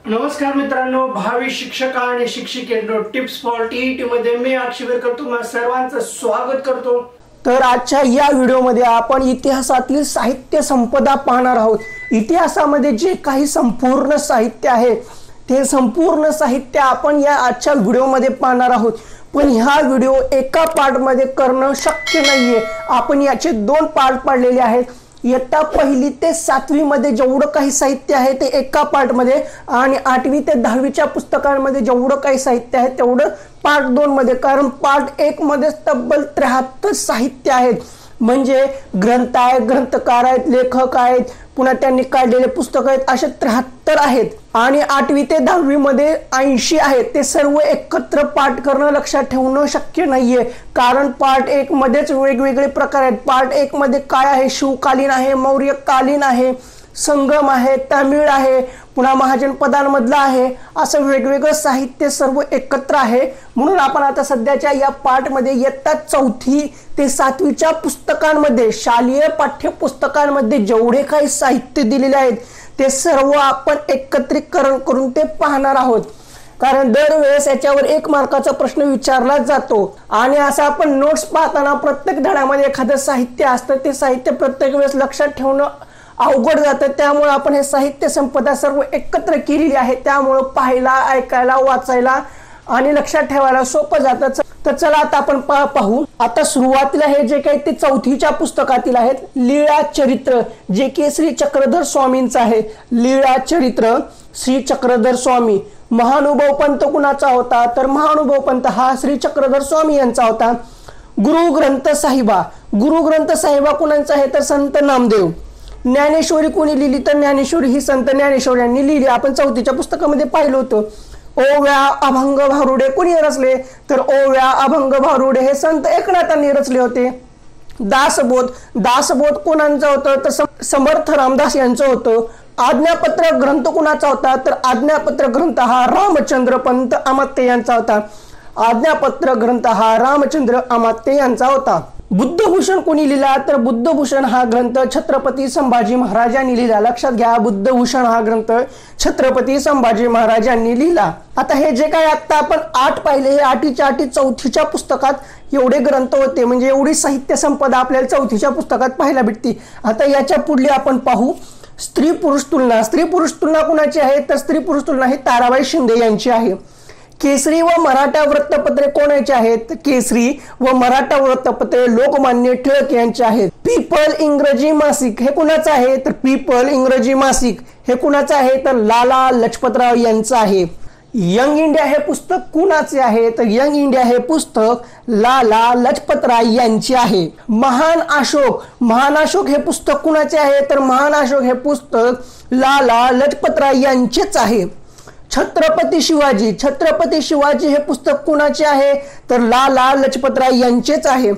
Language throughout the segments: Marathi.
नमस्कार मित्रांनो, भावी शिक्षक आणि शिक्षिकेंनो, टिप्स फॉर टीईटी मध्ये मी अक्षयकर तुम्हा सर्वांचं स्वागत करतो। तर आजच्या या व्हिडिओमध्ये आपण इतिहासातील साहित्य संपदा पाहणार आहोत। इतिहासामध्ये जे काही संपूर्ण साहित्य आहे ते संपूर्ण साहित्य आपण या आजच्या व्हिडिओमध्ये पाहणार आहोत। पण हा व्हिडिओ एका पार्टमध्ये करणं शक्य नाहीये। आपण याचे दोन पार्ट पाडलेले आहेत। इयत्ता पहिली ते सातवी मध्ये जेवढं काही साहित्य आहे ते एका पार्टमध्ये आणि 8वी ते 10वीच्या पुस्तकांमध्ये जेवढं काही साहित्य आहे तेवढं पार्ट 2 मध्ये, कारण पार्ट 1 मध्ये तब्बल 73 साहित्य आहेत। म्हणजे ग्रंथ आहेत, ग्रंथकार आहेत, लेखक आहेत, पुन्हा त्यांनी काढलेले पुस्तक आहेत, असे 73 आहेत। आणि 8वी ते 10वी मध्ये 80 आहेत। ते सर्व एकत्र पाठ करणं, लक्षात ठेवणं शक्य नाहीये, कारण पार्ट 1 मध्येच वेगवेगळे प्रकार आहेत। पार्ट 1 मध्ये काय आहे, शिवकालीन आहे, मौर्यकालीन आहे, संगम आहे, तमिळ आहे, पुन्हा महाजनपदांमधला आहे, असं वेगवेगळं साहित्य सर्व एकत्र आहे। म्हणून आपण आता सध्याच्या या पार्टमध्ये इयत्ता 4थी ते 7वीच्या पुस्तकांमध्ये, शालेय पाठ्यपुस्तकांमध्ये जेवढे काही साहित्य दिलेले आहेत ते सर्व आपण एकत्रीकरण करून ते पाहणार आहोत। कारण दरवेळेस याच्यावर 1 मार्काचा प्रश्न विचारला जातो आणि असं आपण नोट्स पाहताना प्रत्येक धड्यामध्ये एखादं साहित्य असतं, ते साहित्य प्रत्येक वेळेस लक्षात ठेवणं अवघड जातं। त्यामुळे आपण हे साहित्य संपदा सर्व एकत्र केलेली आहे, त्यामुळे पाहायला, ऐकायला, वाचायला आणि लक्षात ठेवायला सोपं जातं। तर चला आता आपण पाहू। आता सुरुवातीला हे जे काही ते 4थीच्या पुस्तकातील आहेत, लीळा चरित्र, जे की श्री चक्रधर स्वामींचं आहे। लीळा चरित्र, श्री चक्रधर स्वामी। महानुभव पंत कुणाचा होता, तर महानुभव पंत हा श्री चक्रधर स्वामी यांचा होता। गुरु ग्रंथ साहिबा, गुरु ग्रंथ साहिबा कुणाचा आहे, तर संत नामदेव। ज्ञानेश्वरी कोणी लिहिली, तर ज्ञानेश्वरी ही संत ज्ञानेश्वर यांनी लिहिली। आपण 4थीच्या पुस्तकामध्ये पाहिलं होतं। ओव्या अभंग भारुडे कोणी रचले, तर ओव्या अभंग भारुडे हे संत एकनाथांनी रचले होते। दासबोध, दासबोध कोणाचं होतं, तर समर्थ रामदास यांचं होतं। आज्ञापत्र ग्रंथ कुणाचा होता, तर आज्ञापत्र ग्रंथ हा रामचंद्र पंत अमात्य यांचा होता। आज्ञापत्र ग्रंथ हा रामचंद्र अमात्य यांचा होता। बुद्धभूषण कोणी लिहिला, तर बुद्धभूषण हा ग्रंथ छत्रपती संभाजी महाराजांनी लिहिला। लक्षात घ्या, बुद्धभूषण हा ग्रंथ छत्रपती संभाजी महाराजांनी लिहिला। आता हे जे काही आता आपण 8 पाहिले, हे 8च्या 4थीच्या पुस्तकात एवढे ग्रंथ होते, म्हणजे एवढी साहित्य संपदा आपल्याला 4थीच्या पुस्तकात पाहायला भेटते। आता याच्या पुढली आपण पाहू स्त्री पुरुष तुलना। स्त्री पुरुष तुलना कुणाची आहे, तर स्त्री पुरुष तुलना ही ताराबाई शिंदे यांची आहे। केसरी व मराठा वृत्तपत्रे कोणाची आहेत, केसरी व मराठा वृत्तपत्रे लोकमान्य टिळक यांची आहेत। पीपल इंग्रजी मासिक हे कुणाचं आहे, तर पीपल इंग्रजी मासिक हे कुणाचं आहे, तर लाला लजपतराव यांचं आहे। यंग इंडिया हे पुस्तक कुणाचे आहे, तर यंग इंडिया हे पुस्तक लाला लजपतराय यांचे आहे। महान अशोक, महान अशोक हे पुस्तक कुणाचे आहे, तर महान अशोक हे पुस्तक लाला लजपतराय यांचेच आहे। छत्रपती शिवाजी, छत्रपती शिवाजी हे पुस्तक कुणाचे आहे, तर लाला लजपतराय यांचेच आहे।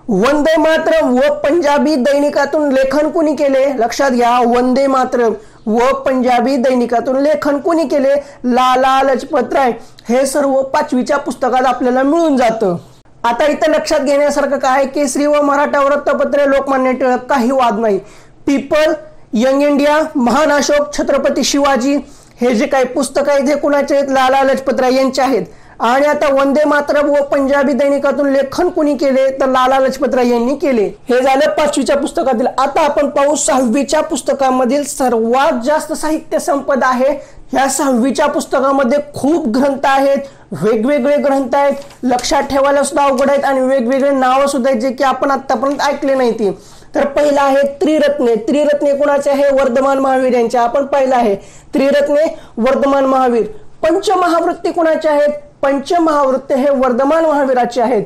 वंदे मातरम व पंजाबी दैनिकातून लेखन कोणी केले, लक्षात घ्या, वंदे मातरम व पंजाबी दैनिकातून लेखन कोणी केले, लाला लजपतराय। हे सर्व 5वीच्या पुस्तकात आपल्याला मिळून जातं। आता इथे लक्षात घेण्यासारखं काय, केसरी व मराठा वृत्तपत्रे लोकमान्य टिळक, काही वाद नाही। पीपल, यंग इंडिया, महान अशोक, छत्रपती शिवाजी हे जे काही पुस्तक आहेत हे कुणाचे आहेत, लाला लजपतराय यांचे आहेत। आणि आता वंदे मातरम व पंजाबी दैनिकातून लेखन कोणी केले, तर लाला लजपतराय यांनी केले। हे झालं 5वीच्या पुस्तकातील। आता आपण पाहू 6वीच्या पुस्तकामधील सर्वात जास्त साहित्य संपदा आहे। या 6वीच्या पुस्तकामध्ये खूप ग्रंथ आहेत, वेगवेगळे ग्रंथ आहेत, लक्षात ठेवायला सुद्धा अवघड आहेत आणि वेगवेगळे नावं सुद्धा आहेत जे की आपण आतापर्यंत ऐकले नाहीत। तर पहिला आहे त्रिरत्ने। त्रिरत्ने कुणाचे आहे, वर्धमान महावीर यांचे। आपण पहिला आहे त्रिरत्ने, वर्धमान महावीर। पंचमहावृत्ती कुणाचे आहेत, पंचमहावृत्ती हे वर्धमान महावीराचे आहेत।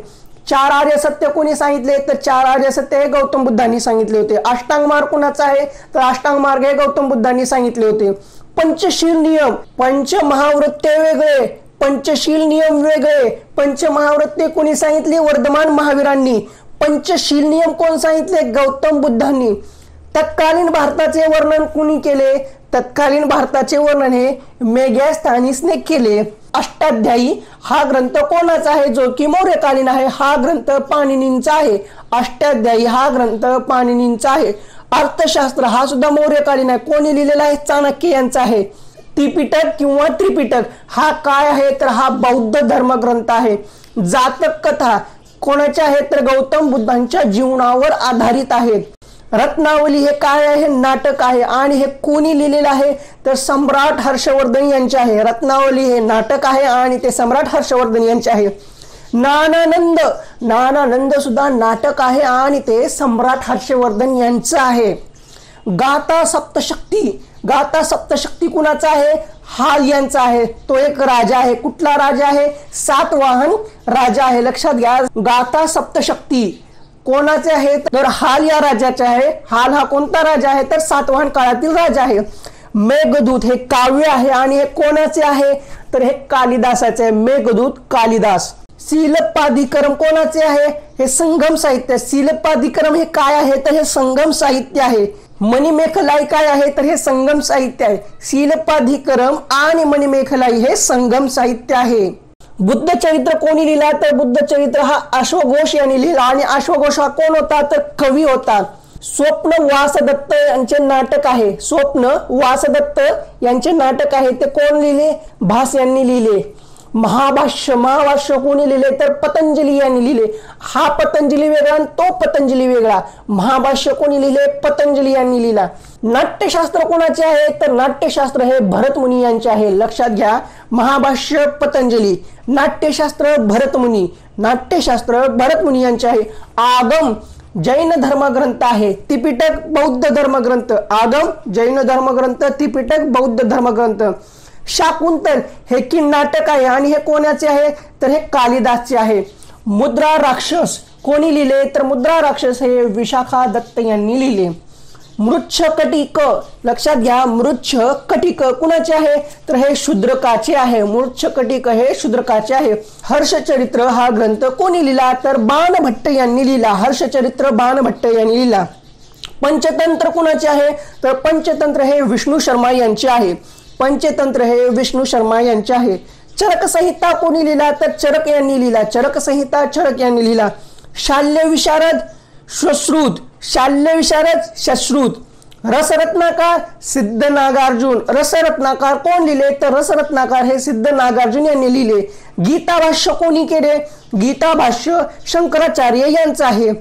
4 आर्य सत्य कोणी सांगितले, तर 4 आर्य सत्य हे गौतम बुद्धांनी सांगितले होते। अष्टांग मार्ग कुणाचा आहे, तर अष्टांग मार्ग हे गौतम बुद्धांनी सांगितले होते। पंचशील नियम, पंचमहावृत्ते वेगळे, पंचशील नियम वेगळे। पंचमहावृत्ते कोणी सांगितली, वर्धमान महावीरांनी। पंचशील नियम कोण सांगितले, गौतम बुद्धांनी। तत्कालीन भारताचे वर्णन कोणी केले, तत्कालीन भारताचे वर्णन हे मेगॅस्थानीसने केले। अष्टाध्यायी हा ग्रंथ कोणाचा आहे, जो की मौर्यकालीन आहे। हा ग्रंथ पाणिनींचा आहे। अष्टाध्यायी हा ग्रंथ पाणिनींचा आहे। अर्थशास्त्र हा सुद्धा मौर्यकालीन आहे। कोणी लिहिलेला आहे, चाणक्य यांचा आहे। त्रिपिटक किंवा त्रिपिटक हा काय आहे तर हा बौद्ध धर्मग्रंथ आहे। जातक कथा कोणाच्या आहेत तर गौतम बुद्धांच्या जीवनावर आधारित आहेत। रत्नावली हे काय आहे नाटक आहे आणि हे कोणी लिहिलेलं आहे तर सम्राट हर्षवर्धन यांचे आहे। रत्नावली हे नाटक आहे आणि ते सम्राट हर्षवर्धन यांचे आहे। नानानंद सुद्धा नाटक आहे आणि ते सम्राट हर्षवर्धन यांचं आहे। गाथा सप्तशक्ती कुणाचा आहे हाल यांचा आहे। तो एक राजा आहे। कुठला राजा आहे सातवाहन राजा आहे। लक्षात घ्या गाथा सप्तशक्ती कोणाचे आहे तर हाल या राजाचे आहे। हाल हा कोणता राजा आहे तर सातवाहन काळातील राजा आहे। मेघदूत हे काव्य आहे आणि हे कोणाचे आहे तर हे कालिदासाचे आहे। मेघदूत कालिदास। शिलप्पाधिकरम कोणाचे आहे हे संगम साहित्य। शिलप्पाधिकरम हे काय आहे तर हे संगम साहित्य आहे। मणिमेखलाई काय आहे तर हे संगम साहित्य आहे। शिलप्पाधिकरम आणि मणिमेखलाई हे संगम साहित्य आहे। बुद्ध चरित्र कोणी लिहिला तर बुद्ध चरित्र हा अश्वघोष यांनी लिहिला आणि अश्वघोष हा कोण होता तर कवी होता। स्वप्न वासदत्त यांचे नाटक आहे। स्वप्न वासदत्त यांचे नाटक आहे ते कोण लिहिले भास यांनी लिहिले। महाभाष्य कोणी लिहिले तर पतंजली यांनी लिहिले। हा पतंजली वेगळा आणि तो पतंजली वेगळा। महाभाष्य कोणी लिहिले पतंजली यांनी लिहिला। नाट्यशास्त्र कोणाचे आहे तर नाट्यशास्त्र हे भरतमुनी यांचे आहे। लक्षात घ्या महाभाष्य पतंजली नाट्यशास्त्र भरतमुनी यांचे आहे। आगम जैन धर्मग्रंथ आहे। त्रिपिटक बौद्ध धर्मग्रंथ। आगम जैन धर्मग्रंथ त्रिपिटक बौद्ध धर्मग्रंथ। शाकुंतल हे की नाटक आहे आणि हे कोणाचे आहे तर हे कालिदासचे आहे। मुद्रा राक्षस कोणी लिहिले तर मुद्रा राक्षस हे विशाखा दत्त यांनी लिहिले। मृच्छकटिक लक्षात घ्या मृच्छकटिक कुणाचे आहे तर हे शूद्रकाचे आहे। मृच्छकटिक हे शूद्रकाचे आहे। हर्षचरित्र हा ग्रंथ कोणी लिहिला तर बाणभट्ट यांनी लिहिला। हर्षचरित्र बाणभट्ट यांनी लिहिला। पंचतंत्र कुणाचे आहे तर पंचतंत्र हे विष्णू शर्मा यांचे आहे। पंचतंत्र हे विष्णू शर्मा यांचे आहे। चरक संहिता कोणी लिहिला तर चरक यांनी लिहिला। चरक संहिता चरक यांनी लिहिला। शाल्य विशारद श्रुत। रसरत्नाकार सिद्ध नागार्जुन। रसरत्नाकार कोण लिहिले तर रसरत्नाकार हे सिद्ध नागार्जुन यांनी लिहिले। गीता भाष्य कोणी केले गीता भाष्य शंकराचार्य यांचं आहे।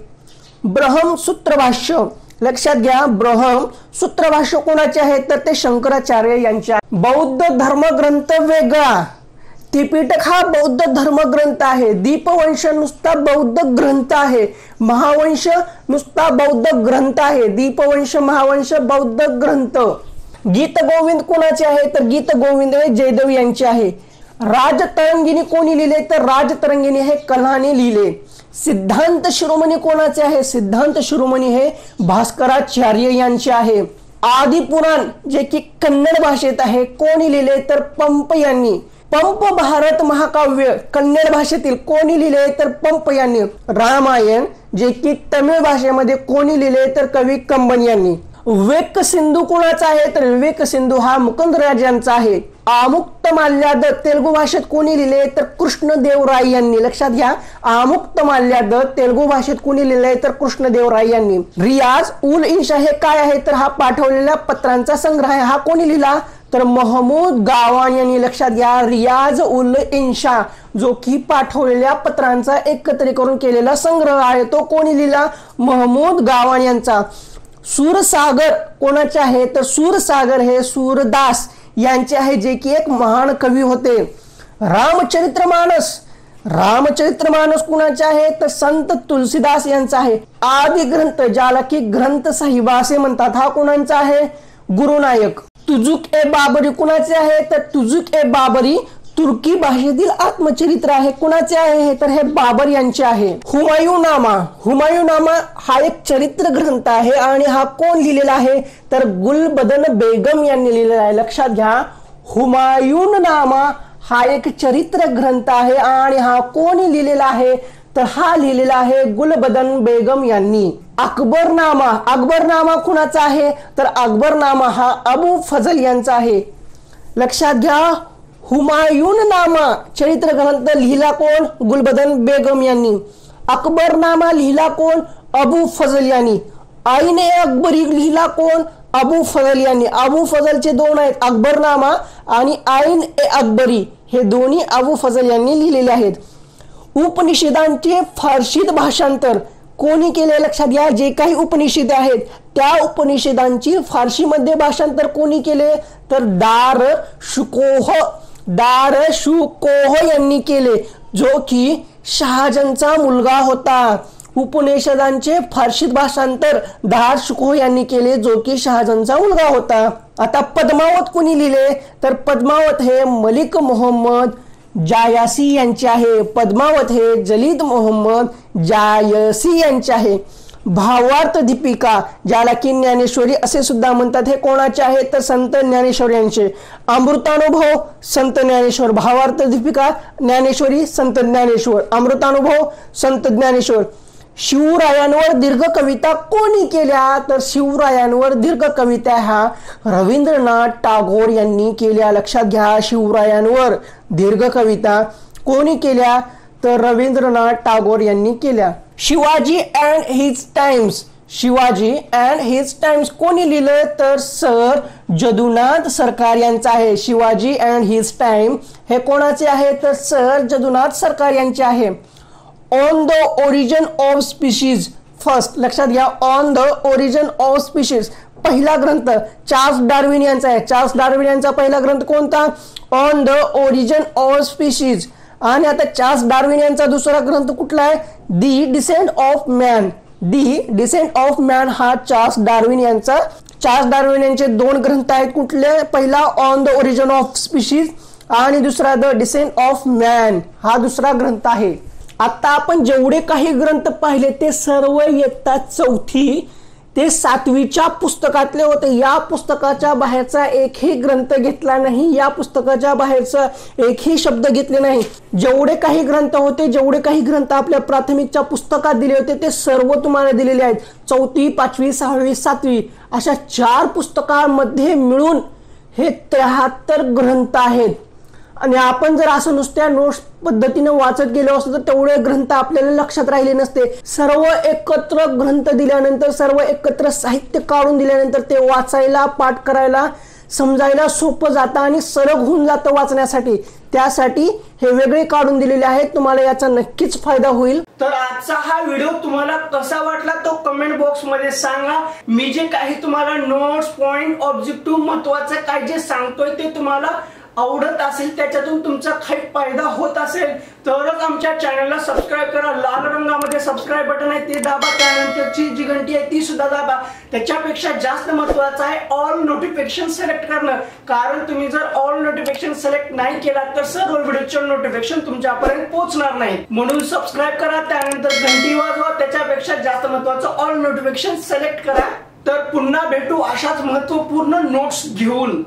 ब्रह्मसूत्र भाष्य लक्षात घ्या ब्रह्मसूत्र भाष्य कोणाचे आहे तर ते शंकराचार्य यांचे आहे। बौद्ध धर्मग्रंथ वेगळा त्रिपिटक हा बौद्ध धर्मग्रंथ आहे। दीपवंश नुसता बौद्ध ग्रंथ आहे। महावंश नुसता बौद्ध ग्रंथ आहे। दीपवंश महावंश बौद्ध ग्रंथ। गीत गोविंद कोणाचे आहे तर गीत गोविंद हे जयदेव यांचे आहे। राजतरंगिणी कोणी लिहिले तर राजतरंगिणी हे कल्हाने लिहिले। सिद्धांत शिरोमणी कोणाचे आहे सिद्धांत शिरोमणी हे भास्कराचार्य यांचे आहे। आदिपुराण जे की कन्नड भाषेत आहे कोणी लिहिले तर पंप यांनी। पंप भारत महाकाव्य कन्नड भाषेतील कोणी लिहिले तर पंप यांनी। रामायण जे की तमिळ भाषेमध्ये कोणी लिहिले तर कवी कंबन यांनी। विवेक सिंधू कोणाचा आहे तर विवेक सिंधू हा मुकुंदराज यांचा आहे। आमुक्तमाल्याद तेलुगू भाषेत कोणी लिहिले तर कृष्णदेवराय यांनी। लक्षात घ्या आमुक्तमाल्याद तेलुगू भाषेत कोणी लिहिले तर कृष्णदेवराय यांनी। रियाज उल इंशा हे काय आहे तर हा पाठवलेल्या पत्रांचा संग्रह आहे। हा कोणी लिहिला तर महमूद गावान यांनी। लक्षात घ्या रियाज उल इंशा जो की पाठवलेल्या पत्रांचा एकत्रीकरण केलेला संग्रह आहे तो कोणी लिहिला महमूद गावान यांचा। सूरसागर कोणाचे आहे तर सूरसागर हे सूरदास यांचे आहे जे की एक महान कवी होते। रामचरित्रमानस कुणाचे आहे तर संत तुलसीदास यांचा आहे। आदि ग्रंथ ज्याला की ग्रंथ साहिबा असे म्हणतात हा कोणाचा आहे गुरुनायक। तुजुक ए बाबरी कुणाचे आहे तर तुजुक ए बाबरी तुर्की भाषेतील आत्मचरित्र आहे। कुणाचे आहे तर हे बाबर यांचे आहे। हुमायूनामा हा एक चरित्र ग्रंथ आहे आणि हा कोण लिहिलेला आहे तर गुलबदन बेगम यांनी लिहिलेला आहे। लक्षात घ्या हुमायूननामा हा एक चरित्र ग्रंथ आहे आणि हा कोणी लिहिलेला आहे तर हा लिहिलेला आहे गुलबदन बेगम यांनी। अकबरनामा कुणाचा आहे तर अकबरनामा हा अबू फजल यांचा आहे। लक्षात घ्या हुमायूननामा चरित्र ग्रंथ लिहिला कोण गुलबदन बेगम यांनी। अकबरनामा लिहिला कोण अबू फजल यांनी। आईने अकबरी लिहिला कोण अबू फजल यांनी, अबू फजलचे दोन आहेत, अकबरनामा आणि आईन ए अकबरी, हे दोन्ही अबू फजल यांनी लिहिलेले आहेत. उपनिषदांचे फारसीत भाषांतर कोणी केले लक्षात घ्या. जे काही उपनिषदे आहेत त्या उपनिषदांची फारसीमध्ये भाषांतर कोणी केले तर दार शुकोह यांनी केले, जो की शहाजहानचा मुलगा होता. उपनिषदांचे फारसीत भाषांतर दार शुकोह यांनी केले, जो की शहाजहानचा मुलगा होता. आता पद्मावत कोणी लिहिले तर पद्मावत हे मलिक मोहम्मद जायसी यांचे आहे. पद्मावत हे जलीद मोहम्मद जायसी यांचे आहे. भावार्थ दीपिका, ज्याला की ज्ञानेश्वरी असे सुद्धा म्हणतात, हे कोणाचे आहे तर संत ज्ञानेश्वर यांचे. अमृतानुभव संत ज्ञानेश्वर, भावार्थ दीपिका ज्ञानेश्वरी संत ज्ञानेश्वर, अमृतानुभव संत ज्ञानेश्वर. शिवरायांवर दीर्घ कविता कोणी केल्या तर शिवरायांवर दीर्घ कविता ह्या रवींद्रनाथ टागोर यांनी केल्या. लक्षात घ्या, शिवरायांवर दीर्घ कविता कोणी केल्या तर रवींद्रनाथ टागोर यांनी केल्या. Shivaji and his times, Shivaji and his times कोणी लिहिलं तर सर जदुनाथ सरकार यांचं आहे. शिवाजी अँड हिज टाइम हे कोणाचे आहे तर सर जदुनाथ सरकार यांचे आहे. On the Origin of species first, लक्षात घ्या, on the Origin of species पहिला ग्रंथ चार्ल्स डार्विन यांचा आहे. चार्ल्स डार्विन यांचा पहिला ग्रंथ कोणता On the Origin of Species. आणि आता चार्ल्स डार्विन यांचा दुसरा ग्रंथ कुठला आहे The Descent of Man. The Descent of Man हा चार्ल्स डार्विन यांचा. चार्ल्स डार्विन यांचे दोन ग्रंथ आहेत, कुठले, पहिला On the Origin of Species आणि दुसरा द डिसेंट ऑफ मॅन हा दुसरा ग्रंथ आहे. आता आपण जेवढे काही ग्रंथ पाहिले ते सर्व इयत्ता 4थी ते 7वीच्या पुस्तकातले होते. या पुस्तकाच्या बाहेरचा एकही ग्रंथ घेतला नाही, या पुस्तकाच्या बाहेरचा एकही शब्द घेतले नाही. जेवढे काही ग्रंथ होते, जेवढे काही ग्रंथ आपल्या प्राथमिकच्या पुस्तकात दिले होते ते सर्व तुम्हाला दिलेले आहेत. 4थी, 5वी, 6वी, 7वी अशा 4 पुस्तकांमध्ये मिळून हे 73 ग्रंथ आहेत. आणि आपण जर असं नुसत्या नोट्स पद्धतीने वाचत गेलो असतो तर तेवढे ग्रंथ आपल्याला लक्षात राहिले नसते. सर्व एकत्र ग्रंथ दिल्यानंतर, सर्व एकत्र साहित्य काढून दिल्यानंतर ते वाचायला, पाठ करायला, समजायला सोपं जातं आणि सरळ होऊन जातं वाचण्यासाठी. त्यासाठी हे वेगळे काढून दिलेले आहेत. तुम्हाला याचा नक्कीच फायदा होईल. तर आजचा हा व्हिडिओ तुम्हाला कसा वाटला तो कमेंट बॉक्स मध्ये सांगा. मी जे काही तुम्हाला नोट्स, पॉइंट, ऑब्जेक्टिव्ह महत्वाचं काय जे सांगतोय ते तुम्हाला आवडत असेल, त्याच्यातून तुमचा काही फायदा होत असेल तरच आमच्या चॅनलला सबस्क्राईब करा. लाल रंगामध्ये सबस्क्राईब बटन आहे ते दाबा, त्यानंतरची जी घंटी आहे ती सुद्धा दाबा. त्याच्यापेक्षा जास्त महत्त्वाचं आहे ऑल नोटिफिकेशन सिलेक्ट करणं, कारण तुम्ही जर ऑल नोटिफिकेशन सिलेक्ट नाही केला तर सर्व व्हिडिओचे नोटिफिकेशन तुमच्यापर्यंत पोहोचणार नाही. म्हणून सबस्क्राईब करा, त्यानंतर घंटी वाजवा. त्याच्यापेक्षा जास्त महत्त्वाचं ऑल नोटिफिकेशन सिलेक्ट करा. तर पुन्हा भेटू अशाच महत्त्वपूर्ण नोट्स घेऊन.